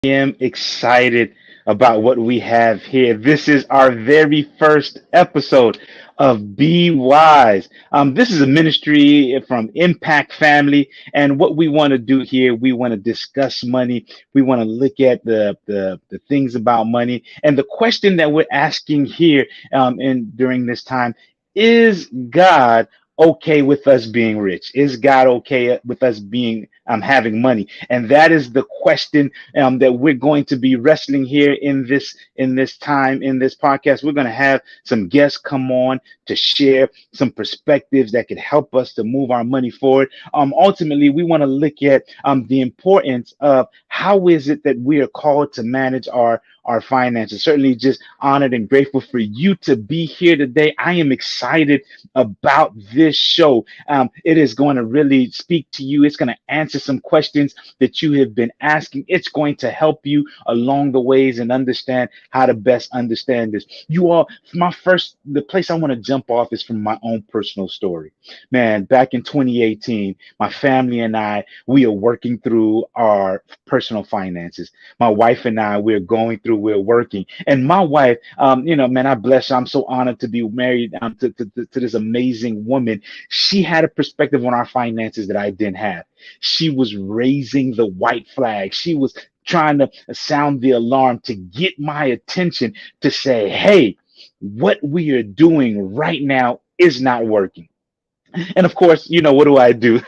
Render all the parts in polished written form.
am excited about what we have here. This is our very first episode of Be Wise. This is a ministry from Impact Family, and what we want to do here, we want to discuss money. We want to look at the things about money, and the question that we're asking here, in during this time, is God okay with us being rich? Is God okay with us being having money? And that is the question that we're going to be wrestling here in this time in this podcast. We're going to have some guests come on to share some perspectives that could help us to move our money forward. Ultimately, we want to look at the importance of how is it that we are called to manage our finances. Certainly, just honored and grateful for you to be here today. I am excited about this show. It is going to really speak to you. It's going to answer some questions that you have been asking. It's going to help you along the ways and understand how to best understand this. You all, the place I want to jump off is from my own personal story. Man, back in 2018, my family and I, we are working through our personal finances. My wife and I, we're working. And my wife, man, I bless her. I'm so honored to be married to this amazing woman. She had a perspective on our finances that I didn't have. She was raising the white flag. She was trying to sound the alarm to get my attention to say, hey, what we are doing right now is not working. And of course, what do I do?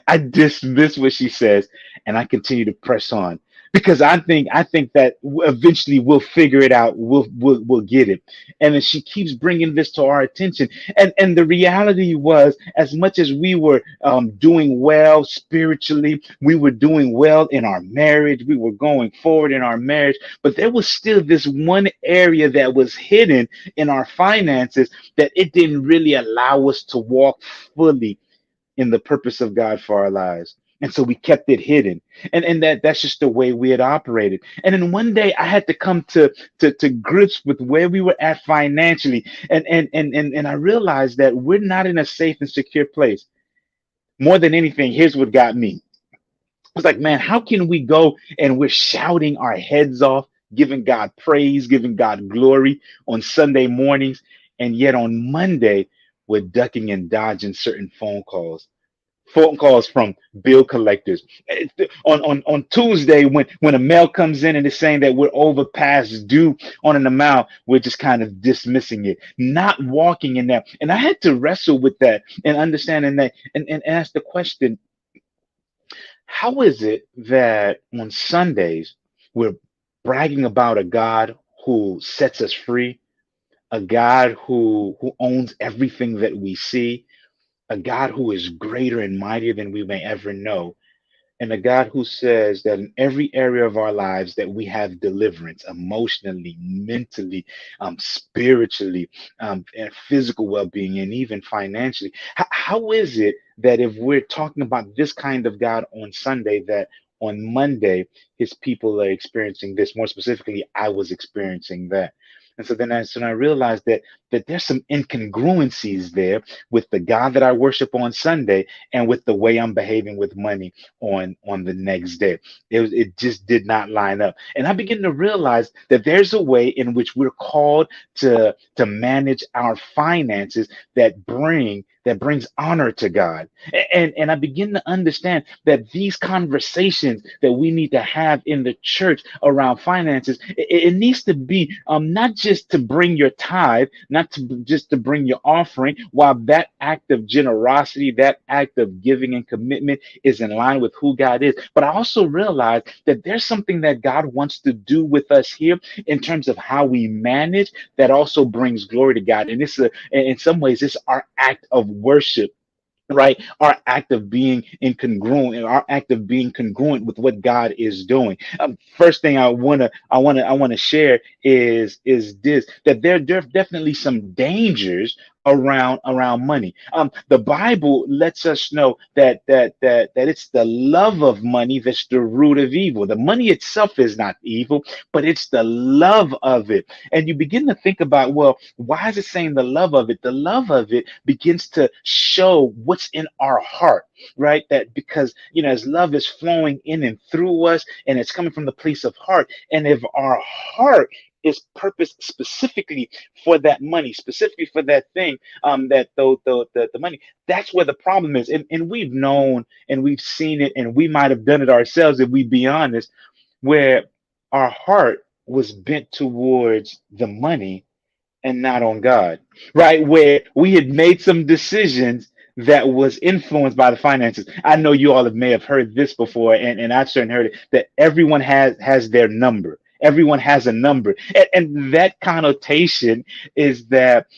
I dismiss what she says and I continue to press on because I think that eventually we'll figure it out. We'll get it. And then she keeps bringing this to our attention. And the reality was, as much as we were doing well spiritually, we were doing well in our marriage. We were going forward in our marriage, but there was still this one area that was hidden in our finances that it didn't really allow us to walk fully in the purpose of God for our lives. And so we kept it hidden. And that's just the way we had operated. And then one day I had to come to grips with where we were at financially. And I realized that we're not in a safe and secure place. More than anything, here's what got me. I was like, man, how can we go and we're shouting our heads off, giving God praise, giving God glory on Sunday mornings, and yet on Monday we're ducking and dodging certain phone calls from bill collectors. On Tuesday, when a mail comes in and it's saying that we're over past due on an amount, we're just kind of dismissing it, not walking in that. And I had to wrestle with that and understanding that and ask the question, how is it that on Sundays we're bragging about a God who sets us free, a God who owns everything that we see, a God who is greater and mightier than we may ever know, and a God who says that in every area of our lives that we have deliverance emotionally, mentally, spiritually, and physical well-being, and even financially. How is it that if we're talking about this kind of God on Sunday, that on Monday his people are experiencing this? More specifically, I was experiencing that. And so then I realized that there's some incongruencies there with the God that I worship on Sunday and with the way I'm behaving with money on the next day. It just did not line up. And I begin to realize that there's a way in which we're called to manage our finances that brings honor to God. And I begin to understand that these conversations that we need to have in the church around finances, it needs to be not just to bring your tithe, not to just to bring your offering, while that act of generosity, that act of giving and commitment is in line with who God is. But I also realize that there's something that God wants to do with us here in terms of how we manage that also brings glory to God. And in some ways, it's our act of worship, right? Our act of being incongruent and our act of being congruent with what God is doing. First thing I wanna share is this, that there are definitely some dangers around money. The Bible lets us know that it's the love of money that's the root of evil. The money itself is not evil, but it's the love of it. And you begin to think about, well, why is it saying the love of it? The love of it begins to show what's in our heart, right? That because as love is flowing in and through us, and it's coming from the place of heart, and if our heart is purposed specifically for that money, specifically for that thing, that the money. That's where the problem is, and we've known and we've seen it, and we might have done it ourselves if we be honest, where our heart was bent towards the money and not on God, right? Where we had made some decisions that was influenced by the finances. I know you all may have heard this before, and I've certainly heard it, that everyone has their number. Everyone has a number. And that connotation is that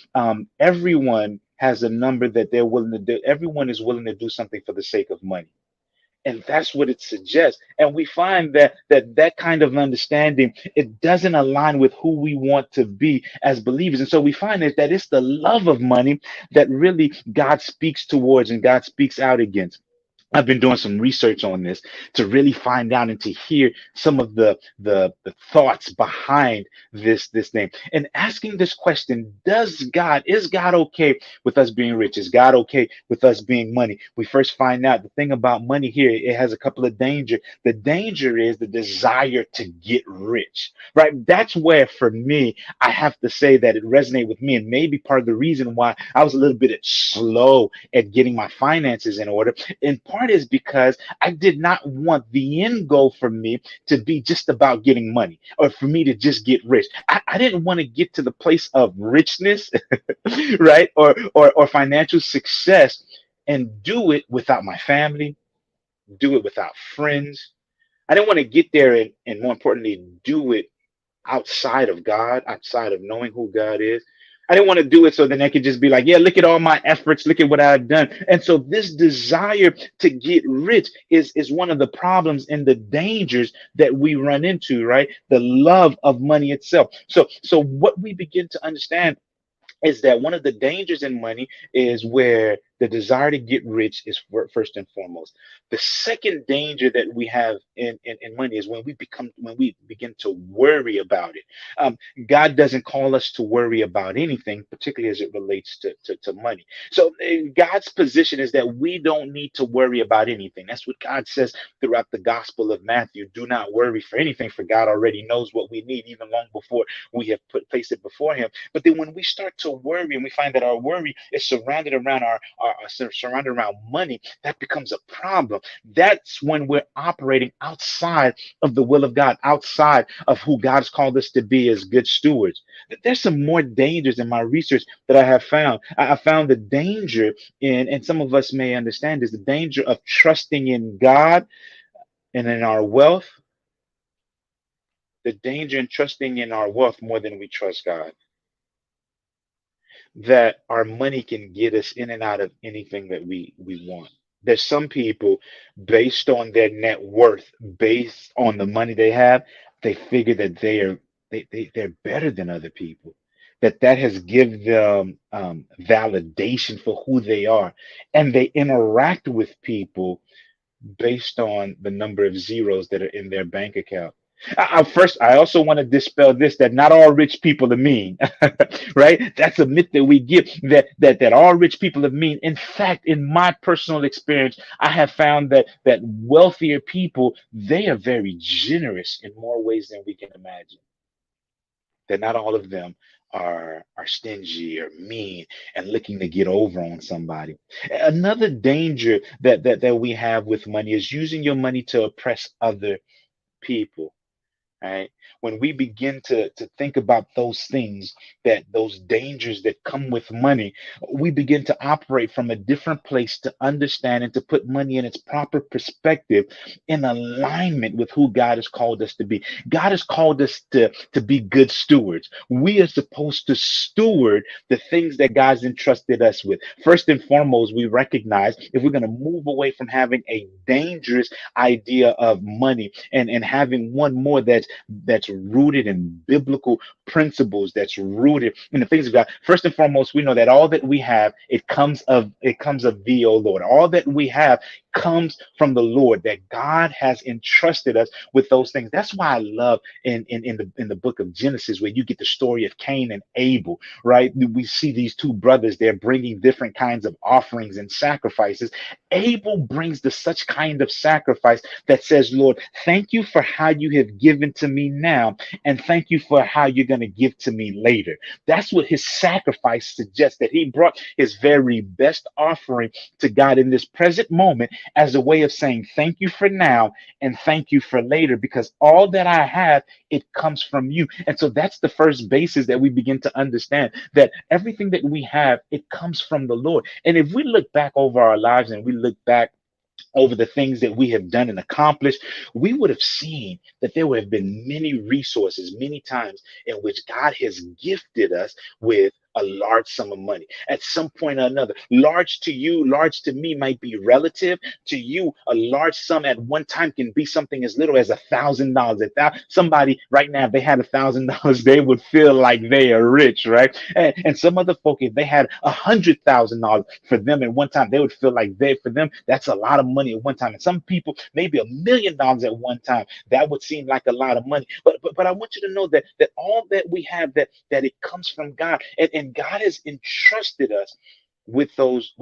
everyone has a number that they're willing to do. Everyone is willing to do something for the sake of money, and that's what it suggests. And we find that kind of understanding, it doesn't align with who we want to be as believers. And so we find that it's the love of money that really God speaks towards and God speaks out against. I've been doing some research on this to really find out and to hear some of the thoughts behind this thing, and asking this question: is God okay with us being rich? Is God okay with us being money? We first find out the thing about money here. It has a couple of danger. The danger is the desire to get rich, right? That's where, for me, I have to say that it resonated with me, and maybe part of the reason why I was a little bit slow at getting my finances in order in part is because I did not want the end goal for me to be just about getting money or for me to just get rich. I didn't want to get to the place of richness, right? Or financial success and do it without my family, do it without friends. I didn't want to get there and more importantly, do it outside of God, outside of knowing who God is. I didn't want to do it so then I could just be like, yeah, look at all my efforts, look at what I've done. And so this desire to get rich is one of the problems and the dangers that we run into, right? The love of money itself. So what we begin to understand is that one of the dangers in money is where the desire to get rich is first and foremost. The second danger that we have in money is when we begin to worry about it. Um, God doesn't call us to worry about anything, particularly as it relates to money. So God's position is that we don't need to worry about anything. That's what God says throughout the Gospel of Matthew. Do not worry for anything, for God already knows what we need, even long before we have placed it before Him. But then when we start to worry and we find that our worry is surrounded around surrounded around money, that becomes a problem. That's when we're operating outside of the will of God, outside of who God's called us to be as good stewards. There's some more dangers in my research that I have found. I found the danger in, and some of us may understand, is the danger of trusting in God and in our wealth, the danger in trusting in our wealth more than we trust God, that our money can get us in and out of anything that we want. There's some people, based on their net worth, based on the money they have, they figure that they're better than other people. That has given them validation for who they are, and they interact with people based on the number of zeros that are in their bank account. I also want to dispel this, that not all rich people are mean, right? That's a myth that we give, that all rich people are mean. In fact, in my personal experience, I have found that wealthier people, they are very generous in more ways than we can imagine. That not all of them are stingy or mean and looking to get over on somebody. Another danger that we have with money is using your money to oppress other people, right? When we begin to think about those things, that those dangers that come with money, we begin to operate from a different place to understand and to put money in its proper perspective in alignment with who God has called us to be. God has called us to be good stewards. We are supposed to steward the things that God's entrusted us with. First and foremost, we recognize if we're going to move away from having a dangerous idea of money and having one more that's rooted in biblical principles, that's rooted in the things of God. First and foremost, we know that all that we have, it comes of thee, O Lord. All that we have comes from the Lord, that God has entrusted us with those things. That's why I love in the book of Genesis, where you get the story of Cain and Abel, right? We see these two brothers, they're bringing different kinds of offerings and sacrifices. Abel brings the such kind of sacrifice that says, Lord, thank you for how you have given to me now, and thank you for how you're going to give to me later. That's what his sacrifice suggests, that he brought his very best offering to God in this present moment as a way of saying, thank you for now and thank you for later, because all that I have, it comes from you. And so that's the first basis that we begin to understand, that everything that we have, it comes from the Lord. And if we look back over our lives and we look back over the things that we have done and accomplished, we would have seen that there would have been many resources, many times in which God has gifted us with a large sum of money at some point or another. Large to you, large to me might be relative. To you, a large sum at one time can be something as little as $1,000. Somebody right now, if they had $1,000, they would feel like they are rich, right? And some other folk, if they had $100,000 for them at one time, they would feel like for them, that's a lot of money at one time. And some people, maybe $1 million at one time, that would seem like a lot of money. But I want you to know that all that we have, that it comes from God, and God has entrusted us with those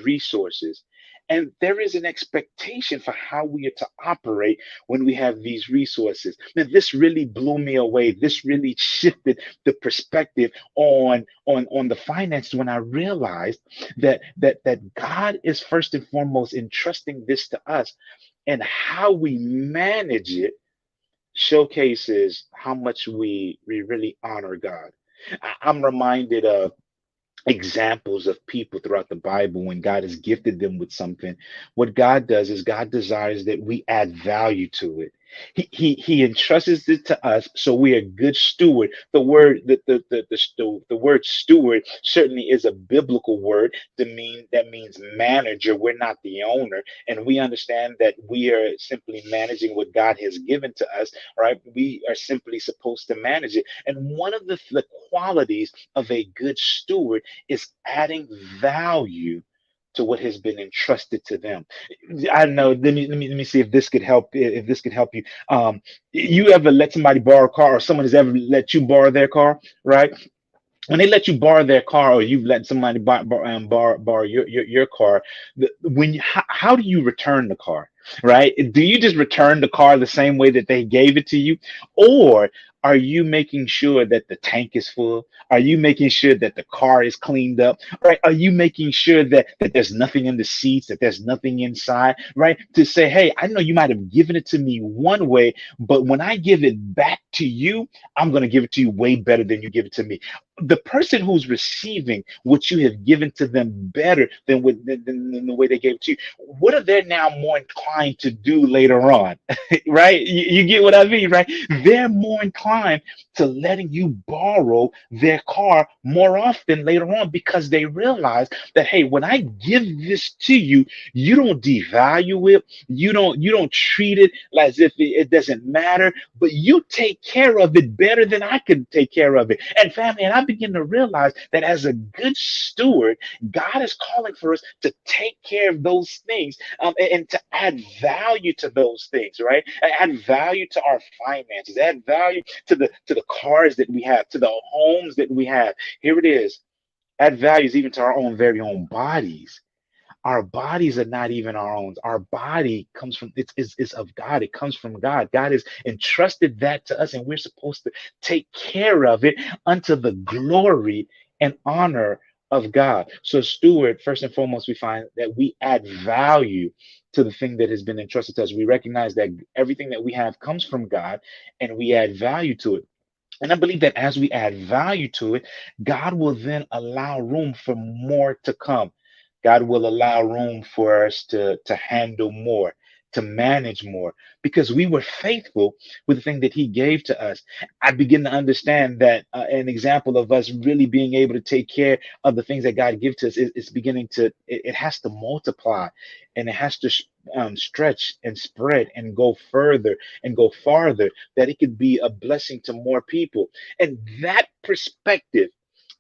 resources. And there is an expectation for how we are to operate when we have these resources. Man, this really blew me away. This really shifted the perspective on the finances, when I realized that God is first and foremost entrusting this to us, and how we manage it showcases how much we really honor God. I'm reminded of examples of people throughout the Bible when God has gifted them with something. What God does is God desires that we add value to it. He entrusts it to us, so we are good steward. The word steward certainly is a biblical word that means manager. We're not the owner, and we understand that we are simply managing what God has given to us. Right? We are simply supposed to manage it. And one of the qualities of a good steward is adding value to what has been entrusted to them. I don't know. Let me see if this could help. If this could help you. You ever let somebody borrow a car, or someone has ever let you borrow their car, right? When they let you borrow their car, or you've let somebody borrow your car, how do you return the car, right? Do you just return the car the same way that they gave it to you, or are you making sure that the tank is full? Are you making sure that the car is cleaned up? Right? Are you making sure that there's nothing in the seats, that there's nothing inside? Right? To say, hey, I know you might have given it to me one way, but when I give it back to you, I'm going to give it to you way better than you give it to me. The person who's receiving what you have given to them better than the way they gave it to you, what are they now more inclined to do later on? Right? You get what I mean, right? They're more inclined to letting you borrow their car more often later on, because they realize that, hey, when I give this to you, you don't devalue it, you don't treat it as if it doesn't matter, but you take care of it better than I can take care of it. And family, and I begin to realize that as a good steward, God is calling for us to take care of those things, and to add value to those things, right? Add value to our finances, add value to the cars that we have, to the homes that we have. Here it is. Add values even to our own very own bodies. Our bodies are not even our own. Our body comes from, it's of God. It comes from God. God has entrusted that to us, and we're supposed to take care of it unto the glory and honor of God. So, steward, first and foremost, we find that we add value to the thing that has been entrusted to us. We recognize that everything that we have comes from God, and we add value to it. And I believe that as we add value to it, God will then allow room for more to come. God will allow room for us to handle more, to manage more, because we were faithful with the thing that He gave to us. I begin to understand that an example of us really being able to take care of the things that God gives to us is beginning to, it has to multiply, and it has to stretch and spread and go further and go farther, that it could be a blessing to more people. And that perspective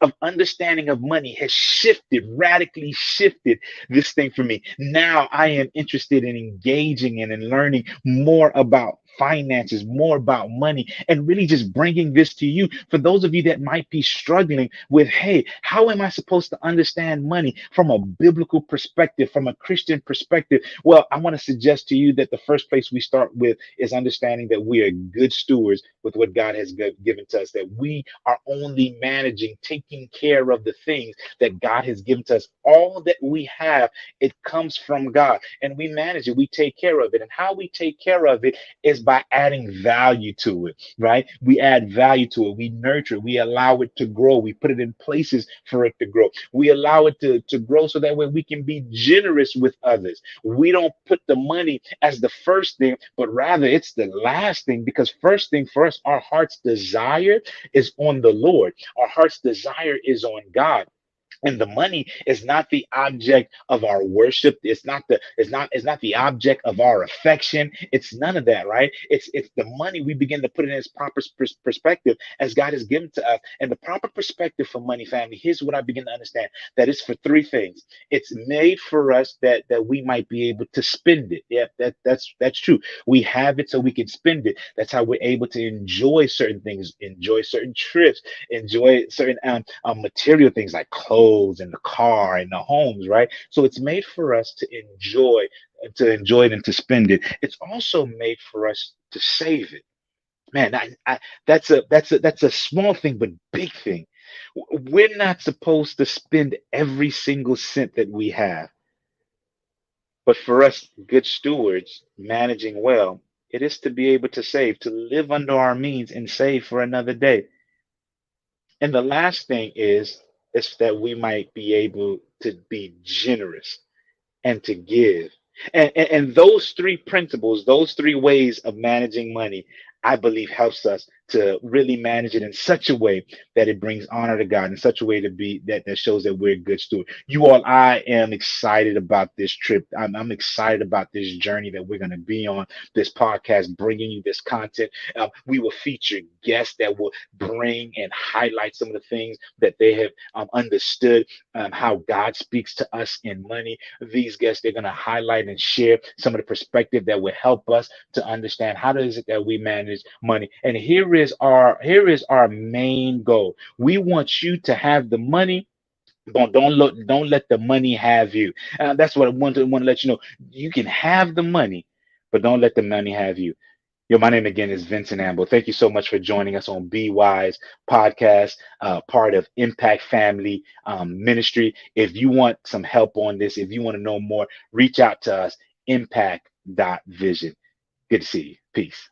of understanding of money has shifted, radically shifted this thing for me. Now I am interested in engaging in and learning more about finances, more about money, and really just bringing this to you. For those of you that might be struggling with, hey, how am I supposed to understand money from a biblical perspective, from a Christian perspective? Well, I want to suggest to you that the first place we start with is understanding that we are good stewards with what God has given to us, that we are only managing, taking care of the things that God has given to us. All that we have, it comes from God, and we manage it, we take care of it. And how we take care of it is by adding value to it, right? We add value to it, we nurture it, we allow it to grow, we put it in places for it to grow, we allow it to grow so that way we can be generous with others. We don't put the money as the first thing, but rather it's the last thing, because first thing for us, our heart's desire is on the Lord. Our heart's desire is on God. And the money is not the object of our worship. It's not the object of our affection. It's none of that, right? It's the money. We begin to put it in its proper perspective as God has given to us. And the proper perspective for money, family, here's what I begin to understand: that it's for three things. It's made for us that we might be able to spend it. Yeah, that's true. We have it so we can spend it. That's how we're able to enjoy certain things, enjoy certain trips, enjoy certain material things like clothes and the car and the homes, right? So it's made for us to enjoy it and to spend it. It's also made for us to save it. Man, that's a small thing, but big thing. We're not supposed to spend every single cent that we have, but for us, good stewards, managing well, it is to be able to save, to live under our means and save for another day. And the last thing is that we might be able to be generous and to give. And those three principles, those three ways of managing money, I believe helps us to really manage it in such a way that it brings honor to God, in such a way to be that shows that we're a good steward. You all, I am excited about this trip. I'm excited about this journey that we're going to be on, this podcast, bringing you this content. We will feature guests that will bring and highlight some of the things that they have understood, how God speaks to us in money. These guests, they're going to highlight and share some of the perspective that will help us to understand how is it that we manage money. And here is our main goal. We want you to have the money. Don't let the money have you. That's what I want to let you know. You can have the money, but don't let the money have you. Yo, my name again is Vincent Ambeau. Thank you so much for joining us on Be Wise podcast, part of Impact Family Ministry. If you want some help on this, if you want to know more, reach out to us, impact.vision. Good to see you. Peace.